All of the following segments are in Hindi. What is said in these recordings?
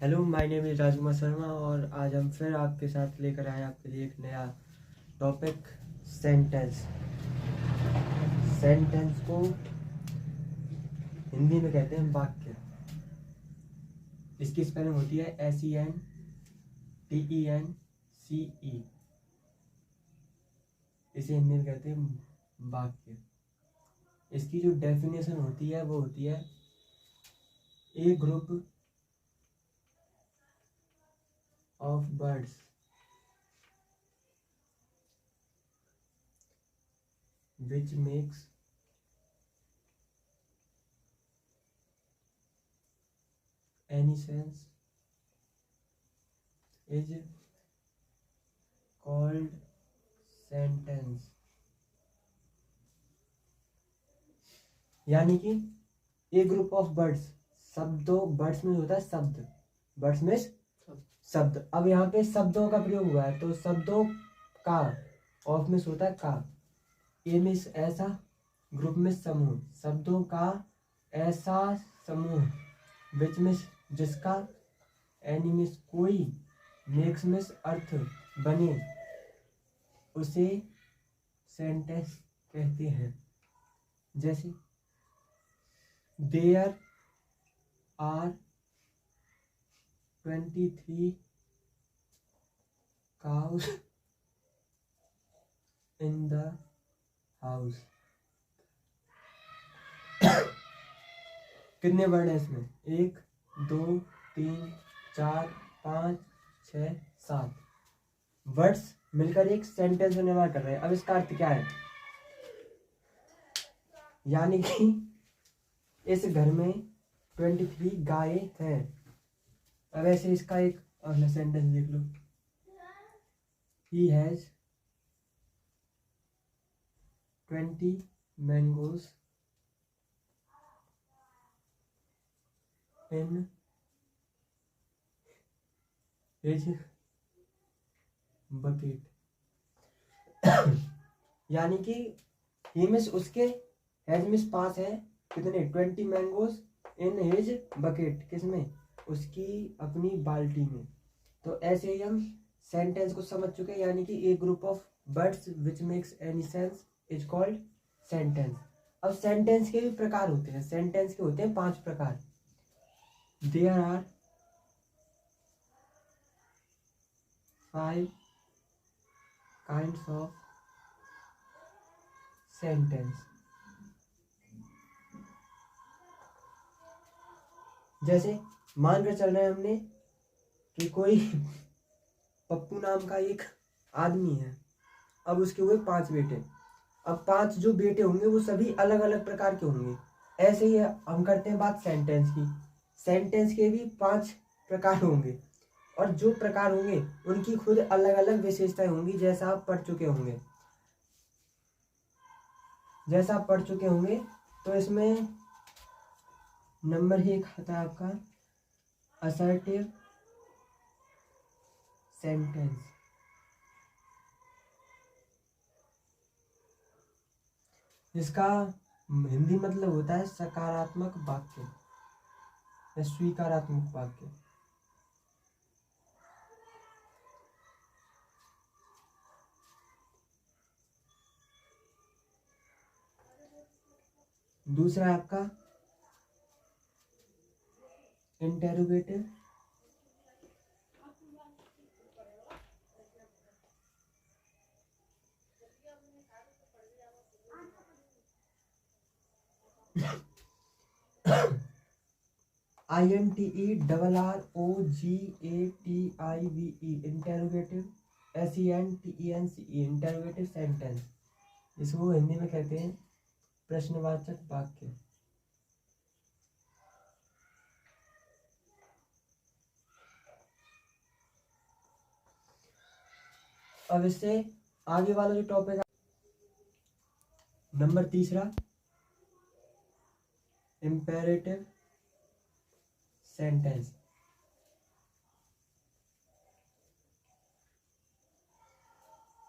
Hello, my name is Rajkumar Sharma और आज हम फिर आपके साथ लेकर आए आपके लिए एक नया टॉपिक सेंटेंस। सेंटेंस को हिंदी में कहते हैं वाक्य। इसकी स्पेलिंग होती है SENTENCE। इसे हिंदी में कहते हैं वाक्य। इसकी जो डेफिनेशन होती है वो होती है a group of words which makes any sense is called sentence। यानी कि ए ग्रुप ऑफ बर्ड्स, शब्दों, बर्ड्स में होता है शब्द, बर्ड्स में शब्द। अब यहाँ पे शब्दों का प्रयोग हुआ है तो शब्दों का, ऑफ में होता है का, ए में ऐसा, ग्रुप में समूह, शब्दों का ऐसा समूह, विच में जिसका, एनी में कोई, मेक्स में अर्थ बने, उसे सेंटेंस कहते हैं। जैसे there are 23 cows in the house। कितने वर्ड हैं इसमें? 1 2 3 4 5 6 7 वर्ड्स मिलकर एक सेंटेंस में निर्माण कर रहे हैं। अब इसका अर्थ क्या है? यानी कि इस घर में 23 गायें हैं। अब ऐसे इसका एक अगला सेंटेंस देख लो। He has 20 mangoes in his bucket। यानी कि ही मिस उसके, हैज मिस पास है, कितने? 20 मैंगोज इन हिज बकेट, किसमें? उसकी अपनी बाल्टी में। तो ऐसे ही हम सेंटेंस को समझ चुके हैं। यानी कि a group of words which makes any sense is called sentence. अब सेंटेंस के भी प्रकार होते हैं। सेंटेंस के होते हैं 5 प्रकार। There are 5 kinds of sentence. जैसे मान कर चल रहे हैं हमने कि कोई पप्पू नाम का एक आदमी है। अब उसके हुए 5 बेटे। अब 5 जो बेटे होंगे वो सभी अलग अलग प्रकार के होंगे। ऐसे ही हम करते हैं बात सेंटेंस की। सेंटेंस के भी 5 प्रकार होंगे और जो प्रकार होंगे उनकी खुद अलग अलग विशेषताएं होंगी। जैसा आप पढ़ चुके होंगे तो इसमें नंबर 1 आता है आपका असर्टिव सेंटेंस। इसका हिंदी मतलब होता है सकारात्मक वाक्य या स्वीकारात्मक वाक्य। दूसरा है आपका interrogative. INTERROGATIVE interrogative. SENTENCE interrogative sentence. इसको हिंदी में कहते हैं प्रश्नवाचक वाक्य। अब इससे आगे वाला जो टॉपिक नंबर 3 इंपेरेटिव सेंटेंस।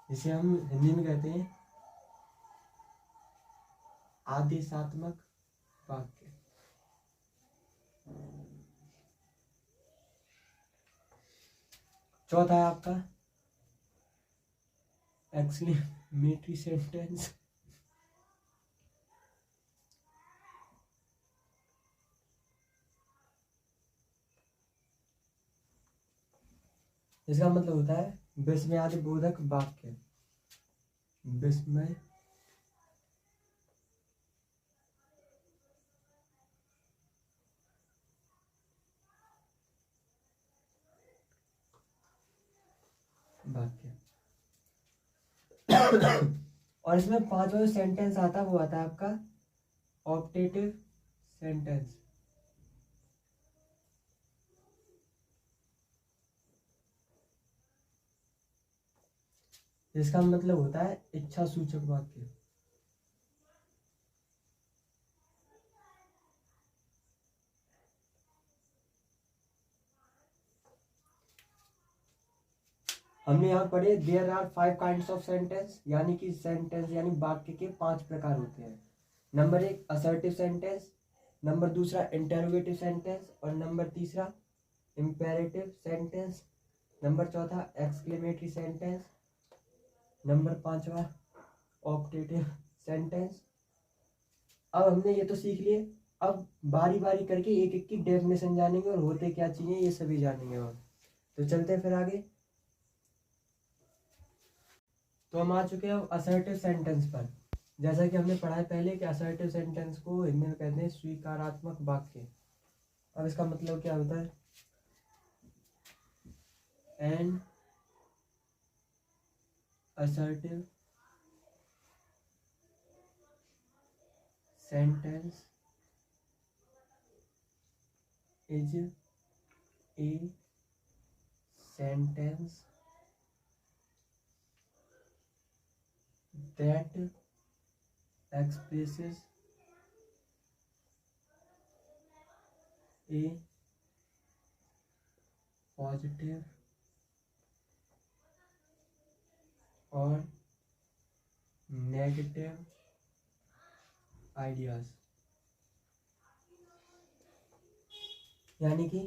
इसे हम हिंदी में कहते हैं आदेशात्मक वाक्य। चौथा है आपका एक्सक्लेमेटरी सेंटेंस। इसका मतलब होता है विस्मयादि बोधक वाक्य। विस्मय वाक्य। और इसमें पांचवा जो सेंटेंस आता है वो आता है आपका ऑप्टेटिव सेंटेंस। जिसका मतलब होता है इच्छा सूचक वाक्य। हमने यहाँ पढ़े there are 5 kinds of sentence, यानी कि सेंटेंस यानी वाक्य के 5 प्रकार होते हैं। नंबर 1 असर्टिव सेंटेंस, नंबर दूसरा इंटेरोगेटिव सेंटेंस, और नंबर तीसरा इंपेरेटिव सेंटेंस, नंबर चौथा एक्सक्लेमेटरी सेंटेंस, नंबर पांचवा ऑप्टेटिव सेंटेंस। अब हमने ये तो सीख लिए, अब बारी बारी करके एक एक की डेफिनेशन जानेंगे और होते क्या चीजें ये सभी जानेंगे। और तो चलते हैं फिर आगे। तो हम आ चुके हैं अब असर्टिव सेंटेंस पर। जैसा कि हमने पढ़ा है पहले कि असर्टिव सेंटेंस को हिंदी में कहते हैं स्वीकारात्मक वाक्य। अब इसका मतलब क्या होता है? An assertive sentence is a sentence that expresses a positive or negative ideas। यानी कि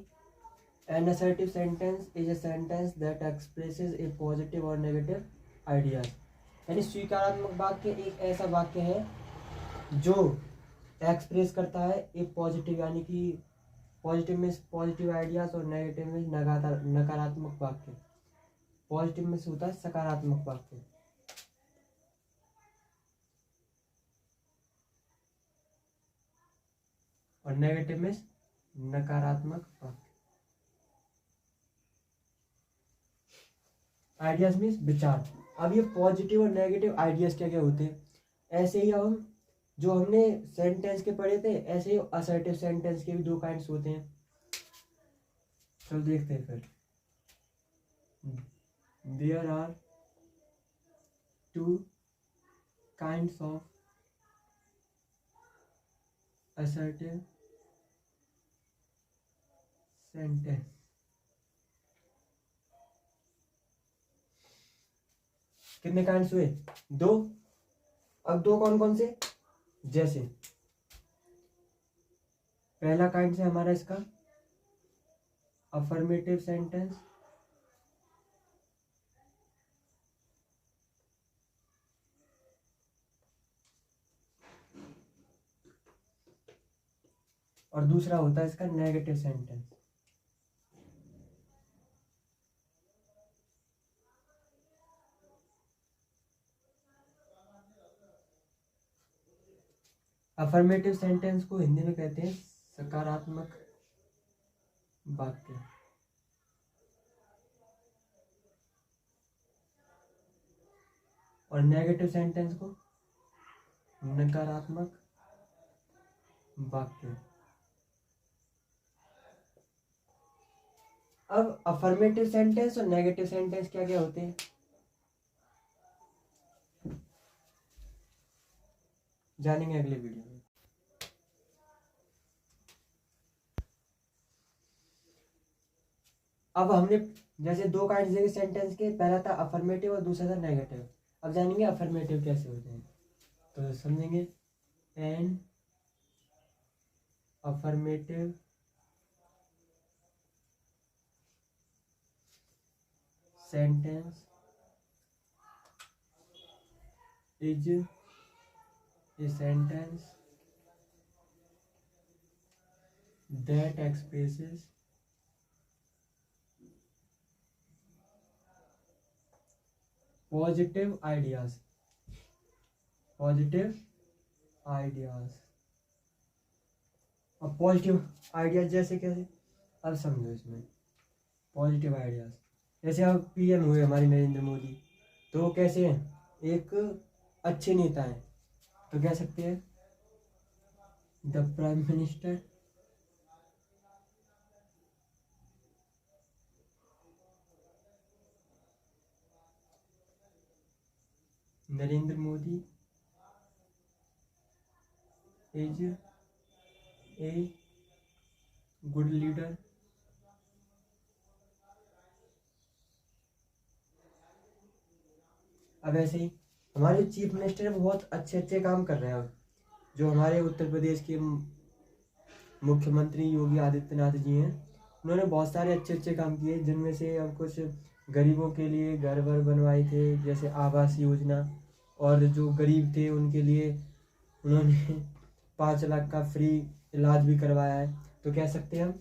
an assertive sentence is a sentence that expresses a positive or negative ideas। यानी स्वीकारात्मक वाक्य एक ऐसा वाक्य है जो एक्सप्रेस करता है एक पॉजिटिव, यानी कि पॉजिटिव में पॉजिटिव आइडियाज और नेगेटिव में नकारात्मक वाक्य। पॉजिटिव में होता है सकारात्मक वाक्य और नेगेटिव में नकारात्मक वाक्य। आइडियाज मीन्स विचार। अब ये पॉजिटिव और नेगेटिव आइडियाज क्या क्या होते हैं, ऐसे ही हम जो हमने सेंटेंस के पढ़े थे ऐसे ही असर्टिव सेंटेंस के भी 2 काइंड्स होते हैं। चलो देखते हैं फिर। There are 2 kinds of assertive sentence। कितने काइंड्स हुए? 2। अब 2 कौन कौन से? जैसे पहला काइंड से हमारा इसका अफर्मेटिव सेंटेंस, और दूसरा होता है इसका नेगेटिव सेंटेंस। अफर्मेटिव सेंटेंस को हिंदी में कहते हैं सकारात्मक वाक्य, और नेगेटिव सेंटेंस को नकारात्मक वाक्य। अब अफर्मेटिव सेंटेंस और नेगेटिव सेंटेंस क्या क्या होते हैं जानेंगे अगले वीडियो में। अब हमने जैसे 2 काइंड देखे सेंटेंस के, पहला था अफर्मेटिव और दूसरा था नेगेटिव। अब जानेंगे अफर्मेटिव कैसे होते हैं, तो समझेंगे। An affirmative sentence is a sentence that expresses positive ideas. अब पॉजिटिव आइडियाज जैसे कैसे, अब समझो इसमें पॉजिटिव आइडियाज। जैसे अब पीएम हुए हमारे नरेंद्र मोदी, तो वो कैसे हैं, एक अच्छे नेता हैं, तो कह सकते हैं the prime minister Narendra Modi is a good leader अब ऐसे ही हमारे चीफ मिनिस्टर है, बहुत अच्छे अच्छे काम कर रहे हैं। अब जो हमारे उत्तर प्रदेश के मुख्यमंत्री योगी आदित्यनाथ जी हैं, उन्होंने बहुत सारे अच्छे अच्छे काम किए, जिनमें से अब कुछ गरीबों के लिए घर वर बनवाए थे, जैसे आवास योजना, और जो गरीब थे उनके लिए उन्होंने 5 लाख का फ्री इलाज भी करवाया है। तो कह सकते हैं हम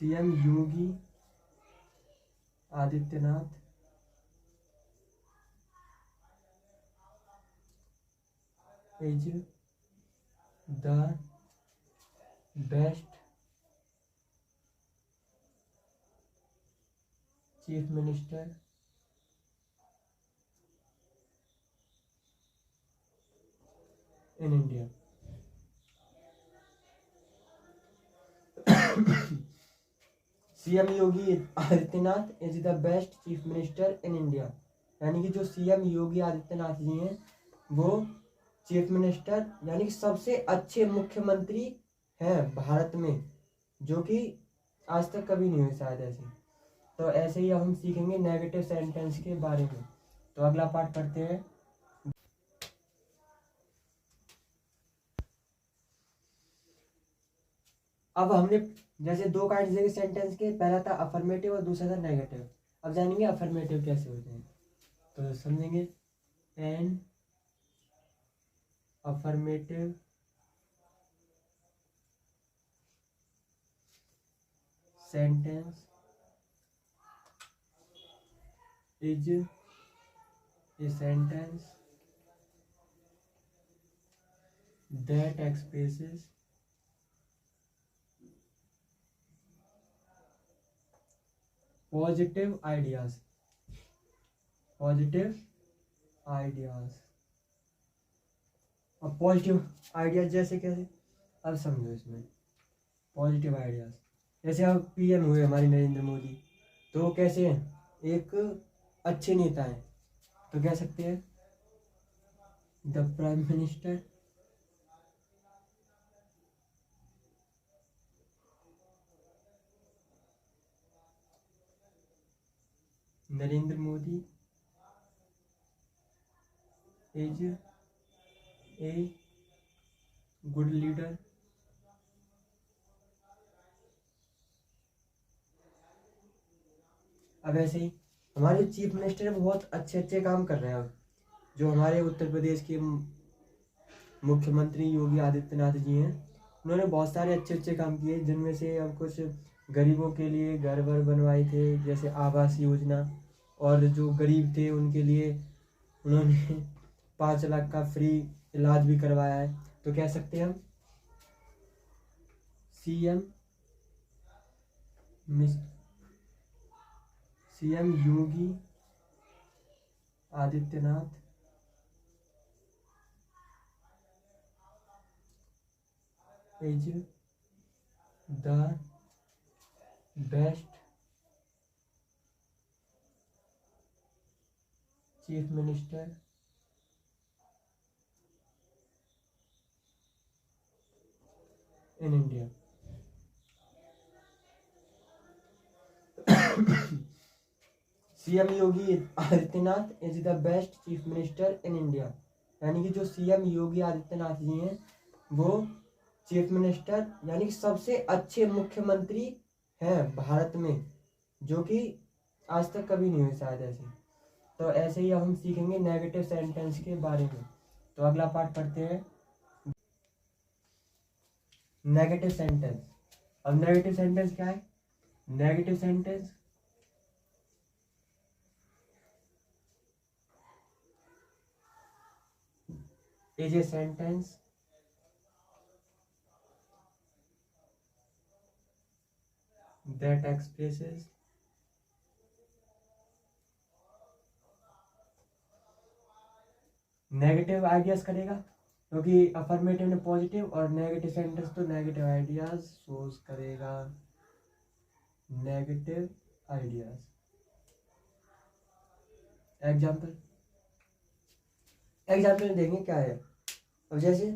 CM Yogi Adityanath is the best chief minister in India. CM Yogi Adityanath is the best chief minister in India, यानी कि जो सीएम योगी आदित्यनाथ जी हैं वो चीफ मिनिस्टर यानी कि सबसे अच्छे मुख्यमंत्री हैं भारत में, जो कि आज तक कभी नहीं हुए शायद ऐसे। तो ऐसे ही हम सीखेंगे नेगेटिव सेंटेंस के बारे में। तो अगला पार्ट पढ़ते हैं। अब हमने जैसे 2 काइंड देखे सेंटेंस के, पहला था अफर्मेटिव और दूसरा था नेगेटिव। अब जानेंगे अफर्मेटिव कैसे होते हैं, तो समझेंगे। An affirmative sentence is a sentence that expresses positive ideas। अब पॉजिटिव आइडियाज जैसे कैसे, अब समझो इसमें पॉजिटिव आइडियाज। जैसे अब पीएम हुए हमारे नरेंद्र मोदी, तो वो कैसे हैं, एक अच्छे नेता हैं, तो कह सकते हैं the prime minister Narendra Modi is a good leader अब ऐसे ही हमारे चीफ मिनिस्टर है, बहुत अच्छे अच्छे काम कर रहे हैं। अब जो हमारे उत्तर प्रदेश के मुख्यमंत्री योगी आदित्यनाथ जी हैं, उन्होंने बहुत सारे अच्छे अच्छे काम किए, जिनमें से अब कुछ गरीबों के लिए घर वर बनवाए थे, जैसे आवास योजना, और जो गरीब थे उनके लिए उन्होंने 5 लाख का फ्री इलाज भी करवाया है। तो कह सकते हैं हम CM Yogi Adityanath is the best chief minister in India. CM Yogi Adityanath is the best chief minister in India, यानी कि जो सीएम योगी आदित्यनाथ जी हैं वो चीफ मिनिस्टर यानी कि सबसे अच्छे मुख्यमंत्री हैं भारत में, जो कि आज तक कभी नहीं हुए शायद ऐसे। तो ऐसे ही हम सीखेंगे नेगेटिव सेंटेंस के बारे में। तो अगला पार्ट पढ़ते हैं, नेगेटिव सेंटेंस। अब नेगेटिव सेंटेंस क्या है? Negative sentence is a sentence that expresses negative ideas करेगा, क्योंकि अफर्मेटिव ने पॉजिटिव और नेगेटिव सेंटेंस तो नेगेटिव आइडियाज सोच करेगा, नेगेटिव आइडियाज। एग्जाम्पल देंगे क्या है। अब जैसे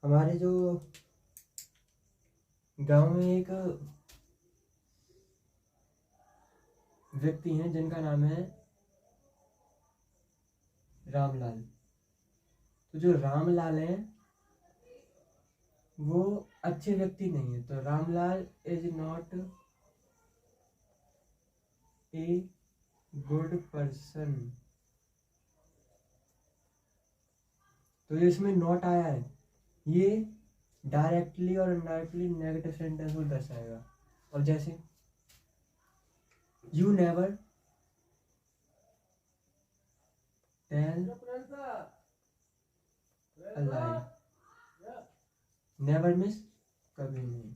हमारे जो गांव में एक व्यक्ति हैं जिनका नाम है रामलाल। तो जो रामलाल हैं वो अच्छे व्यक्ति नहीं है। तो Ramlal is not a good person. तो ये इसमें नॉट आया है, ये डायरेक्टली और इनडायरेक्टली नेगेटिव सेंटेंस को दर्शाएगा। और जैसे you never tell a lie. Never means कभी नहीं,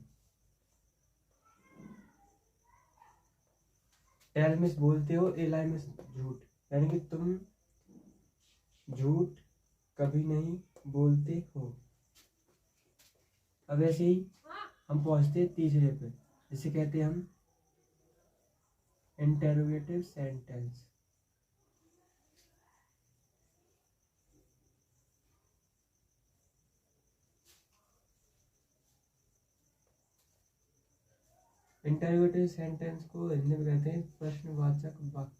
टेल मीन्स बोलते हो, ए लाई मीन्स झूठ, यानी कि तुम झूठ कभी नहीं बोलते हो। अब ऐसे ही हम पहुंचते हैं तीसरे पे, जिसे कहते हैं हम इंटेरोगेटिव सेंटेंस। इंटेरोगेटिव सेंटेंस को हिंदी में कहते हैं प्रश्नवाचक वाक्य।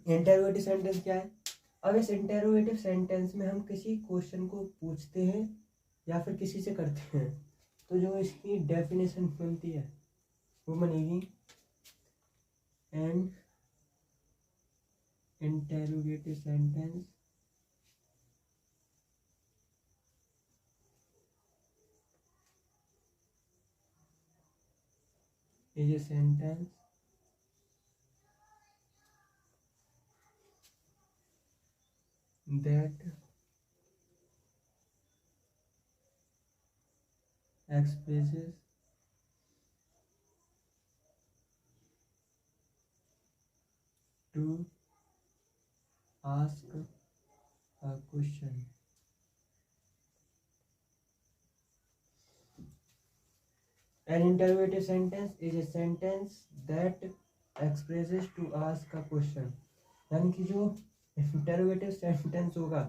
इंटेरोगेटिव सेंटेंस क्या है? अब इस इंटेरोगेटिव सेंटेंस में हम किसी क्वेश्चन को पूछते हैं या फिर किसी से करते हैं, तो जो इसकी डेफिनेशन बनती है वो बनेगी and interrogative sentence is a sentence that expresses to ask a question. An interrogative sentence is a sentence that expresses to ask a question. यानी कि जो इंटरोगेटिव सेंटेंस होगा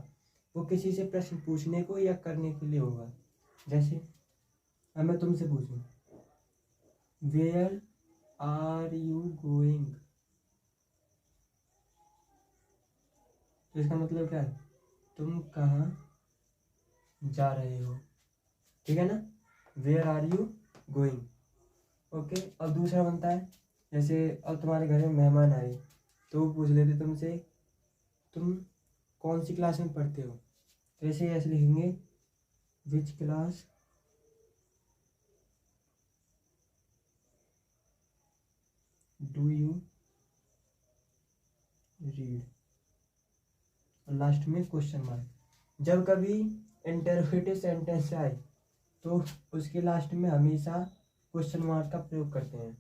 वो किसी से प्रश्न पूछने को या करने के लिए होगा। जैसे अब मैं तुमसे पूछूं, वेयर आर यू गोइंग, तो इसका मतलब क्या है? तुम कहाँ जा रहे हो, ठीक है ना? Where are you going, okay. अब दूसरा बनता है, जैसे अब तुम्हारे घर में मेहमान आए तो वो पूछ लेते तुमसे, तुम कौन सी क्लास में पढ़ते हो, तो ऐसे लिखेंगे which class do you read, और लास्ट में क्वेश्चन मार्क। जब कभी इंटरोगेटिव सेंटेंस आए तो उसके लास्ट में हमेशा क्वेश्चन मार्क का प्रयोग करते हैं।